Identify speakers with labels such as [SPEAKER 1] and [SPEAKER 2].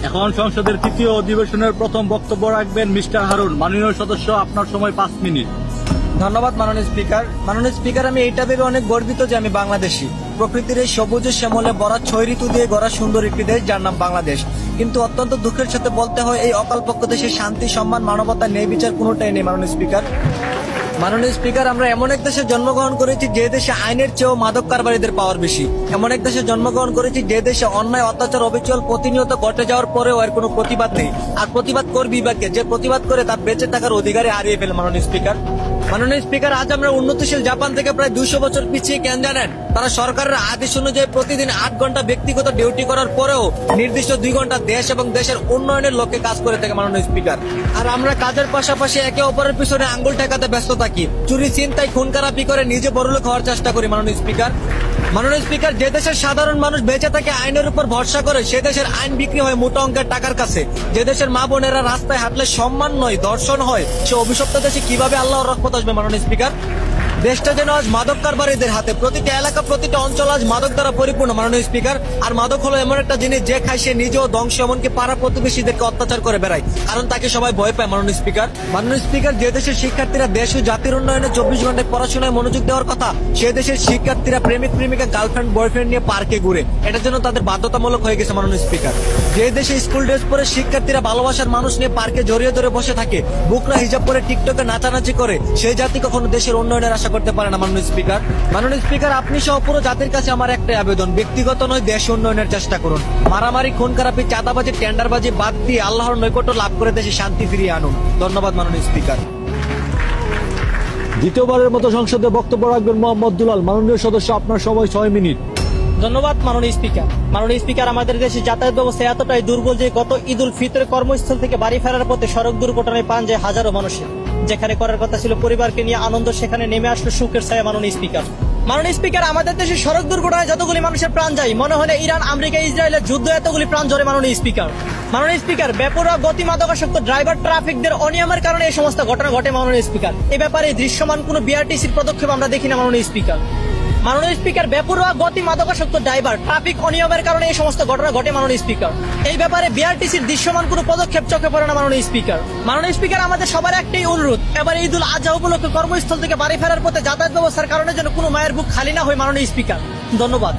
[SPEAKER 1] এখন সংসদের তৃতীয় অধিবেশনের প্রথম বক্তব্য রাখবেন মিস্টার হারুন। মাননীয় সদস্য, আপনার সময় 5 মিনিট।
[SPEAKER 2] ধন্যবাদ মাননীয় স্পিকার। মাননীয় স্পিকার, আমি এটা ভেবে অনেক গর্বিত যে আমি বাংলাদেশী। প্রকৃতির এই সবুজে শ্যামলে ভরা 6 ঋতু দিয়ে গড়া সুন্দর একটি দেশ যার নাম বাংলাদেশ। কিন্তু অত্যন্ত দুঃখের সাথে বলতে হয়, এই অকালপক্ষ দেশে শান্তি, সম্মান, মানবতা, ন্যায় বিচার কোনোটাই নেই মাননীয় স্পিকার। মাননীয় স্পিকার, আমরা এমন এক দেশে জন্মগ্রহণ করেছি যে দেশে আইনের চেয়েও মাদক কারবারিদের পাওয়ার বেশি। এমন এক দেশে জন্মগ্রহণ করেছি যে দেশে অন্যায়, অত্যাচার, অবিচল প্রতিনিয়ত ঘটে যাওয়ার পরেও এর কোনো প্রতিবাদ নেই। আর প্রতিবাদ করবি বা কে? যে প্রতিবাদ করে তার বেঁচে থাকার অধিকারে হারিয়ে ফেলে মাননীয় স্পিকার। মাননীয় স্পিকার, আজ আমরা উন্নতিশীল জাপান থেকে প্রায় 200 বছর পিছিয়ে কেন জানেন? তারা সরকারের আদেশ অনুযায়ী প্রতিদিন 8 ঘন্টা ব্যক্তিগত ডিউটি করার পরেও নির্দিষ্ট 2 ঘন্টা দেশ এবং দেশের উন্নয়নের লক্ষ্যে কাজ করে থাকে মাননীয় স্পিকার। আর আমরা কাজের পাশাপাশি একে অপরের পিছনে আঙ্গুল ঠেকাতে ব্যস্ত থাকি, চুরি, ছিনতাই, খুন খারাপি করে নিজে বড়লোক হওয়ার চেষ্টা করি মাননীয় স্পিকার। মাননীয় স্পিকার, যে দেশের সাধারণ মানুষ বেঁচে থাকে আইনের উপর ভরসা করে, সে দেশের আইন বিক্রি হয় মোটা অঙ্কের টাকার কাছে। যে দেশের মা বোনেরা রাস্তায় হাঁটলে সম্মান নয় ধর্ষণ হয়, সে অভিশপ্ত দেশে কিভাবে আল্লাহর রহমত আসবে মাননীয় স্পিকার? দেশটা যেন আজ মাদক কারবারিদের হাতে, প্রতিটা এলাকা, প্রতিটা অঞ্চল আজ মাদক দ্বারা পরিপূর্ণ মাননীয় স্পিকার। আর মাদক হলো এমন একটা জিনিস যে খায় সে নিজেও ধ্বংস, এমনকি পাড়া প্রতিবেশীদেরকে অত্যাচার করে বেড়ায়, কারণ তাকে সবাই ভয় পায় মাননীয় স্পিকার। মাননীয় স্পিকার, যে দেশের শিক্ষার্থীরা দেশ ও জাতির উন্নয়নে 24 ঘন্টায় পড়াশোনায় মনোযোগ দেওয়ার কথা, সে দেশের শিক্ষার্থীরা প্রেমিক প্রেমিকা, গার্লফ্রেন্ড বয়ফ্রেন্ড নিয়ে পার্কে ঘুরে। এটার জন্য তাদের বাধ্যতামূলক হয়ে গেছে মাননীয় স্পিকার। যে দেশে স্কুল ড্রেস পরে শিক্ষার্থীরা ভালোবাসার মানুষ নিয়ে পার্কে জড়িয়ে ধরে বসে থাকে, বুকরা হিজাব পরে টিকটকে নাচানাচি করে, সেই জাতি কখনো দেশের উন্নয়নের আশা করতে পারে না মাননীয় স্পিকার। মাননীয় স্পিকার, আপনি সহ পুরো জাতির কাছে আমার একটাই আবেদন, ব্যক্তিগত নয়, দেশ উন্নয়নের চেষ্টা করুন। মারামারি, খুন খারাপি, চাঁদাবাজি, টেন্ডারবাজি বাদ দিয়ে আল্লাহর নৈকট্য লাভ করে দেশে শান্তি ফিরিয়ে আনুন। ধন্যবাদ মাননীয় স্পিকার।
[SPEAKER 1] দ্বিতীয়বারের মতো সংসদে বক্তব্য রাখবেন মোহাম্মদ দুলাল। মাননীয় সদস্য, আপনার সময় 6 মিনিট।
[SPEAKER 3] ধন্যবাদ মাননীয় স্পিকার। মাননীয় স্পিকার, আমাদের দেশে যাতায়াত ব্যবস্থা এতটাই দুর্বল যে গত ঈদ উল ফিতরে কর্মস্থল থেকে বাড়ি ফেরার পথে সড়ক দুর্ঘটনায় প্রাণ যায় হাজারো মানুষের। যেখানে করার কথা ছিল পরিবারকে নিয়ে আনন্দ, সেখানে নেমে আসলো শোকের ছায়া মাননীয় স্পিকার। মাননীয় স্পিকার, আমাদের দেশে সড়ক দুর্ঘটনায় যতগুলি মানুষের প্রাণ যায়, মনে হলে ইরান, আমেরিকা, ইসরায়েলের যুদ্ধ এতগুলি প্রাণ ঝরে মাননীয় স্পিকার। মাননীয় স্পিকার, বেপরোয়া গতি, মাদকাসক্ত ড্রাইভার, ট্রাফিকদের অনিয়মের কারণে এই সমস্ত ঘটনা ঘটে মাননীয় স্পিকার। এ ব্যাপারে দৃশ্যমান কোনো বিআরটিসির পদক্ষেপ আমরা দেখি না মাননীয় স্পিকার। মাননীয় স্পিকার, বেপরোয়া গতি, মাদকাসক্ত ড্রাইভার, ট্রাফিক অনিয়মের কারণে এই সমস্ত ঘটনা ঘটে মাননীয় স্পিকার। এই ব্যাপারে বিআরটিসির দৃশ্যমান কোনো পদক্ষেপ চোখে পড়ে না মাননীয় স্পিকার। মাননীয় স্পিকার, আমাদের সবার একটাই অনুরোধ, এবার ঈদ উল আজহা উপলক্ষে কর্মস্থল থেকে বাড়ি ফেরার পথে যাতায়াত ব্যবস্থার কারণে যেন কোনো মায়ের বুক খালি না হয় মাননীয় স্পিকার। ধন্যবাদ।